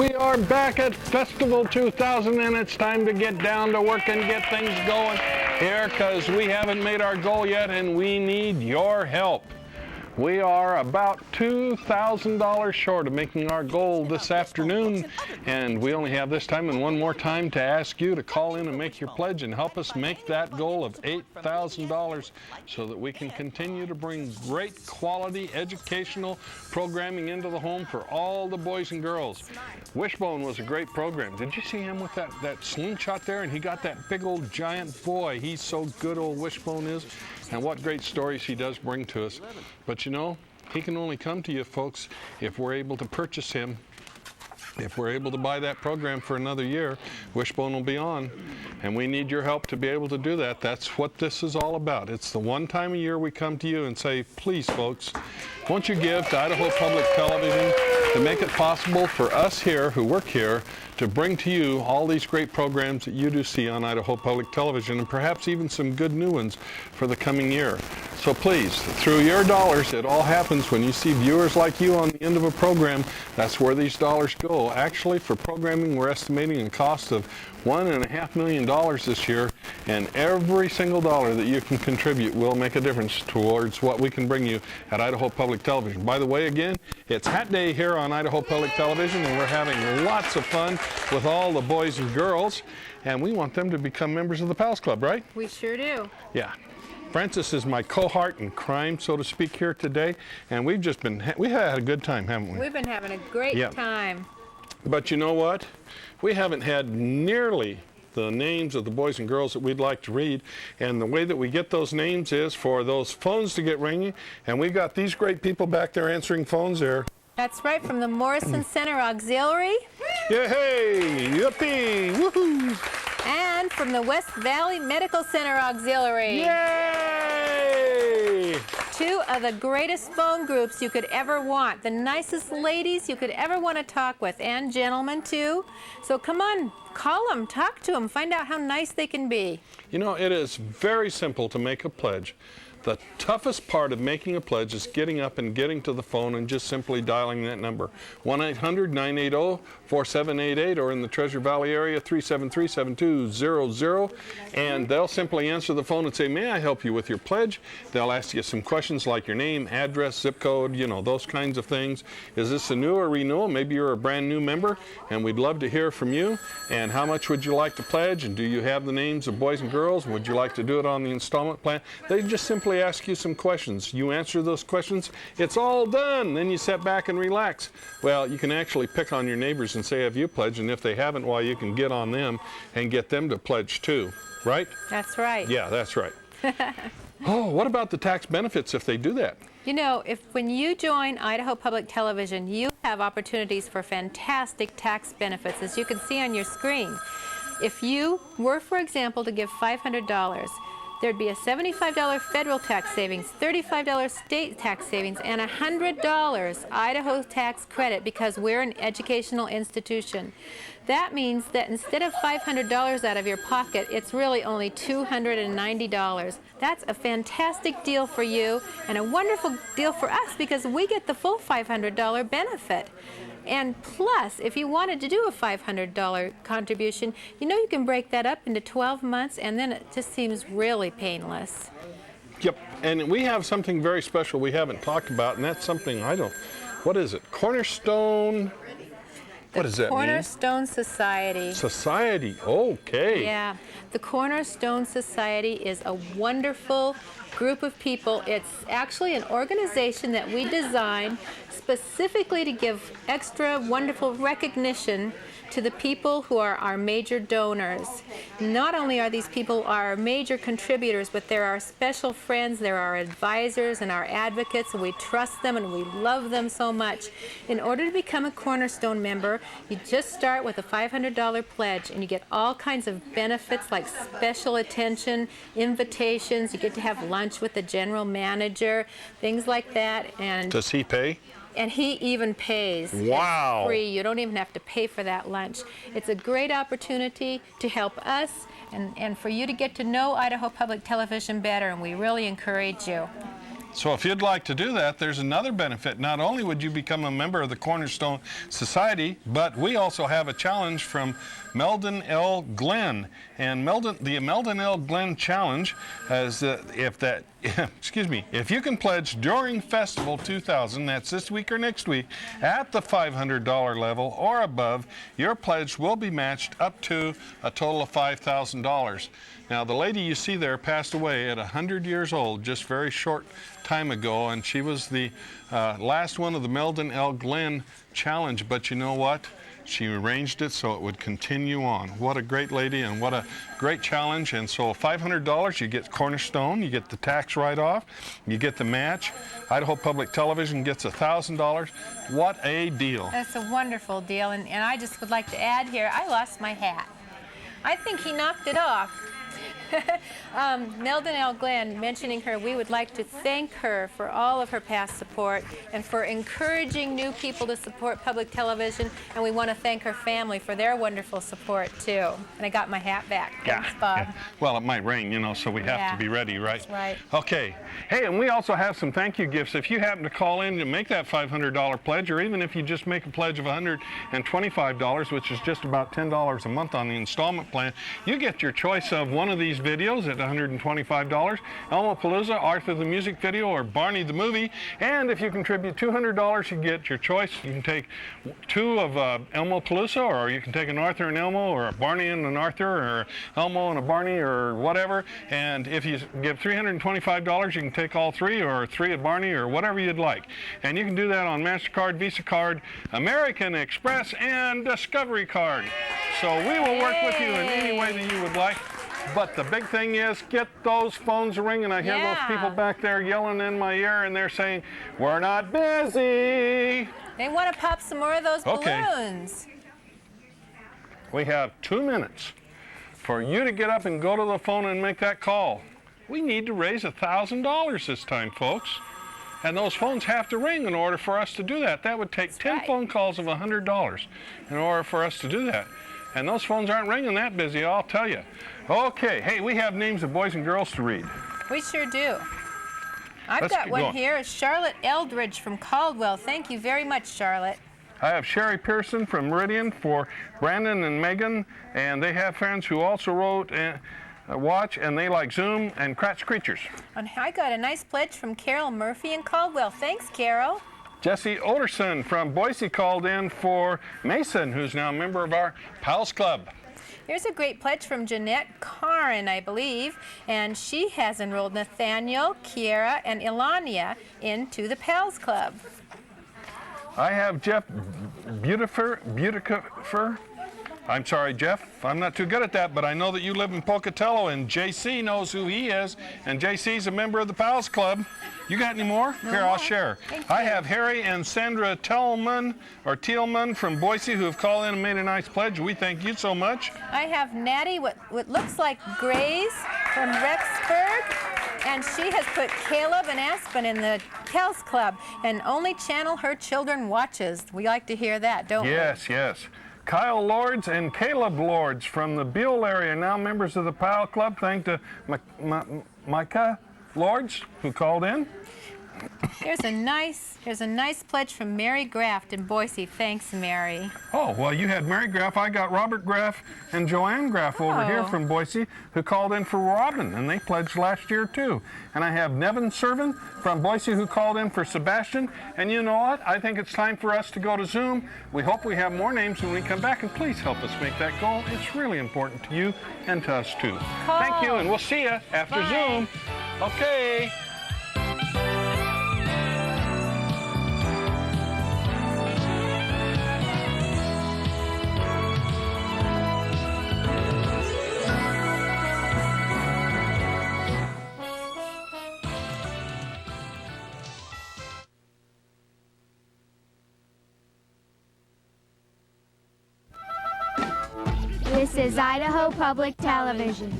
we are back at Festival 2000, and it's time to get down to work and get things going here, because we haven't made our goal yet, and we need your help. We are about $2,000 short of making our goal this afternoon, and we only have this time and one more time to ask you to call in and make your pledge and help us make that goal of $8,000 so that we can continue to bring great quality educational programming into the home for all the boys and girls. Wishbone was a great program. Did you see him with that slingshot there? And he got that big old giant boy. He's so good, old Wishbone is. And what great stories he does bring to us. But you know, he can only come to you, folks, if we're able to purchase him. If we're able to buy that program for another year, Wishbone will be on. And we need your help to be able to do that. That's what this is all about. It's the one time a year we come to you and say, please, folks, won't you give to Idaho Public Television to make it possible for us here who work here to bring to you all these great programs that you do see on Idaho Public Television, and perhaps even some good new ones for the coming year. So please, through your dollars, it all happens when you see viewers like you on the end of a program. That's where these dollars go. Actually, for programming, we're estimating a cost of $1.5 million this year, and every single dollar that you can contribute will make a difference towards what we can bring you at Idaho Public Television. By the way, again, it's Hat Day here on Idaho Public Television, and we're having lots of fun with all the boys and girls, and we want them to become members of the Pals Club, right? We sure do. Yeah. Francis is my cohort in crime, so to speak, here today, and we've had a good time, haven't we? We've been having a great time. But you know what? We haven't had nearly the names of the boys and girls that we'd like to read, and the way that we get those names is for those phones to get ringing, and we've got these great people back there answering phones there. That's right, from the Morrison Center Auxilary. Yay! Yippee! Woohoo! And from the West Valley Medical Center Auxiliary. Yay! Two of the greatest phone groups you could ever want. The nicest ladies you could ever want to talk with, and gentlemen too. So come on, call them, talk to them, find out how nice they can be. You know, it is very simple to make a pledge. The toughest part of making a pledge is getting up and getting to the phone and just simply dialing that number. 1-800-980-4788, or in the Treasure Valley area, 373-7200. And they'll simply answer the phone and say, may I help you with your pledge? They'll ask you some questions like your name, address, zip code, you know, those kinds of things. Is this a new or renewal? Maybe you're a brand new member, and we'd love to hear from you. And how much would you like to pledge? And do you have the names of boys and girls? Would you like to do it on the installment plan? They just simply ask you some questions. You answer those questions, it's all done. Then you sit back and relax. Well, you can actually pick on your neighbors and say, have you pledged? And if they haven't, well, you can get on them and get them to pledge too, right? That's right. Yeah, that's right. Oh, what about the tax benefits if they do that? You know, when you join Idaho Public Television, you have opportunities for fantastic tax benefits, as you can see on your screen. If you were, for example, to give $500, there'd be a $75 federal tax savings, $35 state tax savings, and $100 Idaho tax credit because we're an educational institution. That means that instead of $500 out of your pocket, it's really only $290. That's a fantastic deal for you and a wonderful deal for us because we get the full $500 benefit. And plus, if you wanted to do a $500 contribution, you know you can break that up into 12 months, and then it just seems really painless. Yep, and we have something very special we haven't talked about, and that's something what is it? Cornerstone? What does that mean? Cornerstone Society. Society, okay. Yeah, the Cornerstone Society is a wonderful group of people. It's actually an organization that we designed specifically to give extra wonderful recognition to the people who are our major donors. Not only are these people our major contributors, but they're our special friends, they're our advisors and our advocates, and we trust them and we love them so much. In order to become a Cornerstone member, you just start with a $500 pledge, and you get all kinds of benefits like special attention, invitations, you get to have lunch with the general manager, things like that. And does he pay? And he even pays. Wow. It's free. You don't even have to pay for that lunch. It's a great opportunity to help us and for you to get to know Idaho Public Television better, and we really encourage you. So if you'd like to do that, there's another benefit. Not only would you become a member of the Cornerstone Society, but we also have a challenge from Meldon L. Glenn. And the Meldon L. Glenn Challenge is if you can pledge during Festival 2000, that's this week or next week, at the $500 level or above, your pledge will be matched up to a total of $5,000. Now, the lady you see there passed away at 100 years old just very short time ago, and she was the last one of the Meldon L. Glenn Challenge. But you know what? She arranged it so it would continue on. What a great lady and what a great challenge. And so $500, you get Cornerstone, you get the tax write-off, you get the match. Idaho Public Television gets $1,000. What a deal. That's a wonderful deal. And I just would like to add here, I lost my hat. I think he knocked it off. Meldon L. Glenn, mentioning her, we would like to thank her for all of her past support and for encouraging new people to support public television, and we want to thank her family for their wonderful support too. And I got my hat back. Thanks, Bob. Yeah. Well, it might rain, you know, so we have to be ready, right? That's right. Okay. Hey, and we also have some thank you gifts. If you happen to call in to make that $500 pledge, or even if you just make a pledge of $125, which is just about $10 a month on the installment plan, you get your choice of one of these videos at $125, Elmo-Palooza, Arthur the Music Video, or Barney the Movie. And if you contribute $200, you get your choice. You can take two of Elmo-Palooza, or you can take an Arthur and Elmo, or a Barney and an Arthur, or Elmo and a Barney, or whatever. And if you give $325, you can take all three, or three of Barney, or whatever you'd like. And you can do that on MasterCard, Visa Card, American Express, and Discovery Card. So we will work with you in any way that you would like. But the big thing is, get those phones ringing. I hear those people back there yelling in my ear, and they're saying, we're not busy. They want to pop some more of those balloons. We have 2 minutes for you to get up and go to the phone and make that call. We need to raise $1,000 this time, folks. And those phones have to ring in order for us to do that. That would take 10 phone calls of $100 in order for us to do that. And those phones aren't ringing that busy, I'll tell you. Okay, hey, we have names of boys and girls to read. We sure do. I've got one here. Charlotte Eldridge from Caldwell. Thank you very much, Charlotte. I have Sherry Pearson from Meridian for Brandon and Megan, and they have friends who also wrote Watch, and they like Zoom and Kratz Creatures. And I got a nice pledge from Carol Murphy in Caldwell. Thanks, Carol. Jesse Olderson from Boise called in for Mason, who's now a member of our Pals Club. Here's a great pledge from Jeanette Caron, I believe, and she has enrolled Nathaniel, Kiera, and Ilania into the Pals Club. I have Jeff Beautifer. I'm sorry, Jeff. I'm not too good at that, but I know that you live in Pocatello, and JC knows who he is, and JC's a member of the Pals Club. You got any more? No Here, more. I'll share. I have Harry and Sandra Teelman from Boise who have called in and made a nice pledge. We thank you so much. I have Natty, what looks like Grace from Rexburg, and she has put Caleb and Aspen in the Pals Club, and only channel her children watches. We like to hear that, don't we? Yes, yes. Kyle Lords and Caleb Lords from the Beale area, now members of the Pal Club. Thanks to Micah Lords, who called in. Here's a nice pledge from Mary Graft in Boise. Thanks, Mary. Oh, well, you had Mary Graff. I got Robert Graff and Joanne Graff over here from Boise, who called in for Robin, and they pledged last year, too. And I have Nevin Servin from Boise, who called in for Sebastian. And you know what? I think it's time for us to go to Zoom. We hope we have more names when we come back, and please help us make that goal. It's really important to you and to us, too. Thank you, and we'll see you after Zoom. Okay. This is Idaho Public Television.